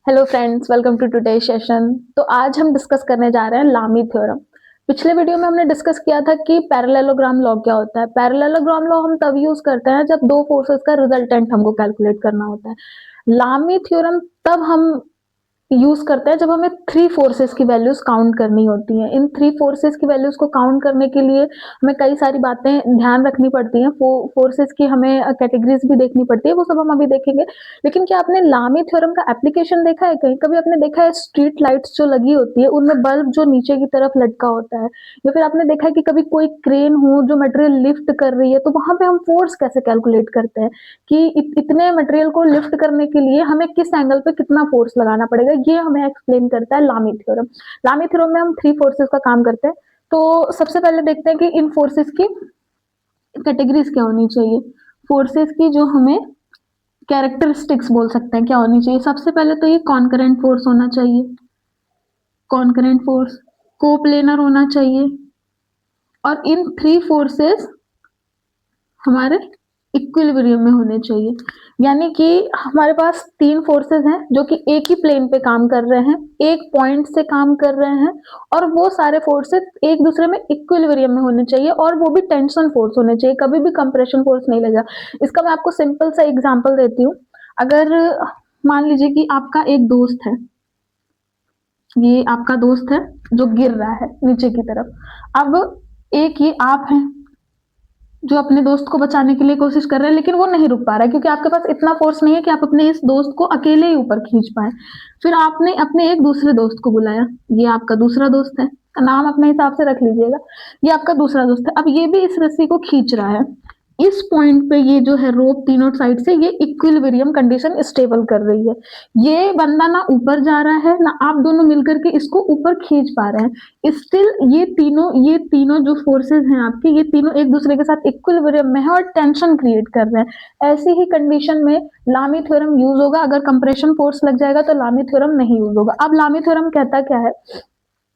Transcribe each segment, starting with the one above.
Hello friends, welcome to today session. तो आज हम डिस्कस करने जा रहे हैं लामी थ्योरम। पिछले वीडियो में हमने डिस्कस किया था कि पैरेललोग्राम लॉ क्या होता है। पैरेललोग्राम लॉ हम तब यूज करते हैं जब दो फोर्सेस का रिजल्टेंट हमको कैलकुलेट करना होता है। लामी थ्योरम तब हम यूज करते हैं जब हमें थ्री फोर्सेस की वैल्यूज काउंट करनी होती हैं। इन थ्री फोर्सेस की वैल्यूज को काउंट करने के लिए हमें कई सारी बातें ध्यान रखनी पड़ती हैं। फोर्सेस की हमें कैटेगरीज भी देखनी पड़ती है, वो सब हम अभी देखेंगे। लेकिन क्या आपने लामी थ्योरम का एप्लीकेशन देखा है कहीं? कभी आपने देखा है स्ट्रीट लाइट्स जो लगी होती है उनमें बल्ब जो नीचे की तरफ लटका होता है, या फिर आपने देखा है कि कभी कोई क्रेन हो जो मटेरियल लिफ्ट कर रही है, तो वहां पे हम फोर्स कैसे कैलकुलेट करते हैं कि इतने मटेरियल को लिफ्ट करने के लिए हमें किस एंगल पे कितना फोर्स लगाना पड़ेगा, ये हमें एक्सप्लेन करता है लामी थ्योरम। लामी थ्योरम में हम थ्री फोर्सेस का काम करते हैं। तो सबसे पहले देखते हैं कि इन फोर्सेस की कैटेगरीज क्या होनी चाहिए। फोर्सेस की जो हमें कैरेक्टरिस्टिक्स बोल सकते हैं क्या होनी चाहिए। सबसे पहले तो ये कॉन्करेंट फोर्स होना चाहिए, कॉन्करेंट फोर्स, कोप्लेनर होना चाहिए, और इन थ्री फोर्सेस हमारे इक्विलिब्रियम में होने चाहिए। यानी कि हमारे पास तीन फोर्सेस हैं जो कि एक ही प्लेन पे काम कर रहे हैं, एक पॉइंट से काम कर रहे हैं, और वो सारे फोर्सेस एक दूसरे में इक्विलिब्रियम में होने चाहिए, और वो भी टेंशन फोर्स होने चाहिए, कभी भी कंप्रेशन फोर्स नहीं लगेगा। इसका मैं आपको सिंपल सा एग्जांपल देती हूँ। अगर मान लीजिए कि आपका एक दोस्त है, ये आपका दोस्त है जो गिर रहा है नीचे की तरफ। अब एक ये आप हैं जो अपने दोस्त को बचाने के लिए कोशिश कर रहे हैं, लेकिन वो नहीं रुक पा रहा है क्योंकि आपके पास इतना फोर्स नहीं है कि आप अपने इस दोस्त को अकेले ही ऊपर खींच पाए। फिर आपने अपने एक दूसरे दोस्त को बुलाया, ये आपका दूसरा दोस्त है, नाम अपने हिसाब से रख लीजिएगा, ये आपका दूसरा दोस्त है। अब ये भी इस रस्सी को खींच रहा है। इस पॉइंट पे ये जो है रोप तीनों साइड से ये इक्विलिब्रियम कंडीशन स्टेबल कर रही है। ये बंदा ना ऊपर जा रहा है ना आप दोनों मिलकर के इसको ऊपर खींच पा रहे हैं। स्टिल ये तीनों जो फोर्सेस हैं आपके, ये तीनों एक दूसरे के साथ इक्विलिब्रियम में है और टेंशन क्रिएट कर रहे हैं। ऐसी ही कंडीशन में लामी थ्योरम यूज होगा। अगर कंप्रेशन फोर्स लग जाएगा तो लामी थ्योरम नहीं यूज होगा। अब लामी थ्योरम कहता क्या है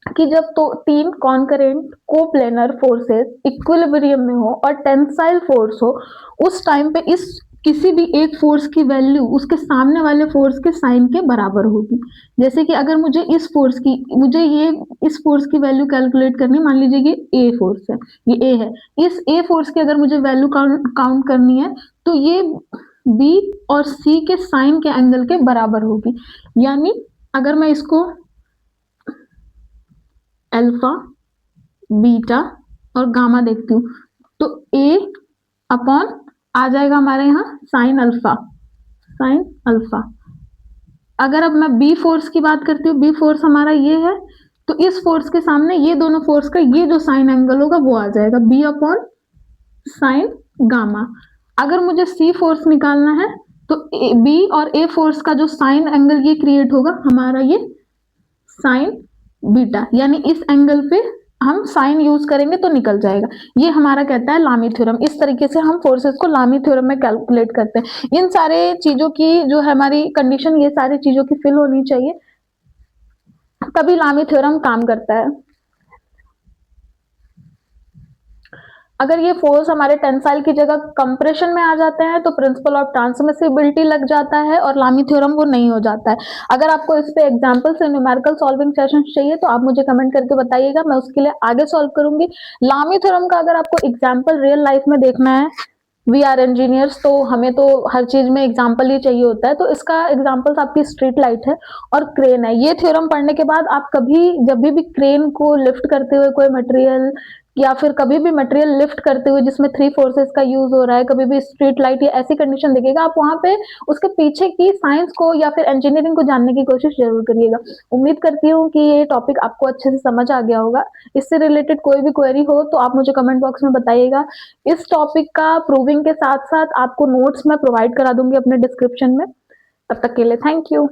कि जब तो तीन कॉन्करेंट कोप्लेनर फोर्सेस इक्विलिब्रियम में हो और टेंसाइल फोर्स हो, उस टाइम पे इस किसी भी एक फोर्स की वैल्यू उसके सामने वाले फोर्स के साइन के बराबर होगी। जैसे कि अगर मुझे इस फोर्स की वैल्यू कैलकुलेट करनी, मान लीजिए ये ए फोर्स है, ये ए है, इस ए फोर्स की अगर मुझे वैल्यू काउंट करनी है तो ये बी और सी के साइन के एंगल के बराबर होगी। यानी अगर मैं इसको अल्फा, बीटा और गामा देखती हूँ तो ए अपॉन आ जाएगा हमारे यहाँ साइन अल्फा, साइन अल्फा। अगर अब मैं बी फोर्स की बात करती हूँ, बी फोर्स हमारा ये है, तो इस फोर्स के सामने ये दोनों फोर्स का ये जो साइन एंगल होगा वो आ जाएगा बी अपॉन साइन गामा। अगर मुझे सी फोर्स निकालना है तो बी और ए फोर्स का जो साइन एंगल ये क्रिएट होगा हमारा ये साइन बीटा, यानी इस एंगल पे हम साइन यूज करेंगे तो निकल जाएगा। ये हमारा कहता है लामी थ्योरम। इस तरीके से हम फोर्सेस को लामी थ्योरम में कैलकुलेट करते हैं। इन सारे चीजों की जो है हमारी कंडीशन, ये सारी चीजों की फिल होनी चाहिए, तभी लामी थ्योरम काम करता है। अगर ये फोर्स हमारे टेंसाइल की जगह कंप्रेशन में आ जाते हैं तो प्रिंसिपल ऑफ ट्रांसमिसिबिलिटी लग जाता है और लामी थ्योरम वो नहीं हो जाता है। अगर आपको इस पे एग्जांपल से न्यूमेरिकल सॉल्विंग सेशन चाहिए तो आप मुझे कमेंट करके बताइएगा, मैं उसके लिए आगे सॉल्व करूंगी। लामी थ्योरम का अगर आपको एग्जाम्पल रियल लाइफ में देखना है, वी आर इंजीनियर्स, तो हमें तो हर चीज में एग्जाम्पल ही चाहिए होता है। तो इसका एग्जाम्पल आपकी स्ट्रीट लाइट है और क्रेन है। ये थ्योरम पढ़ने के बाद आप कभी जब भी क्रेन को लिफ्ट करते हुए कोई मटेरियल, या फिर कभी भी मटेरियल लिफ्ट करते हुए जिसमें थ्री फोर्सेस का यूज हो रहा है, कभी भी स्ट्रीट लाइट या ऐसी कंडीशन देखिएगा, आप वहां पे उसके पीछे की साइंस को या फिर इंजीनियरिंग को जानने की कोशिश जरूर करिएगा। उम्मीद करती हूँ कि ये टॉपिक आपको अच्छे से समझ आ गया होगा। इससे रिलेटेड कोई भी क्वेरी हो तो आप मुझे कमेंट बॉक्स में बताइएगा। इस टॉपिक का प्रूविंग के साथ साथ आपको नोट्स मैं प्रोवाइड करा दूंगी अपने डिस्क्रिप्शन में। तब तक के लिए थैंक यू।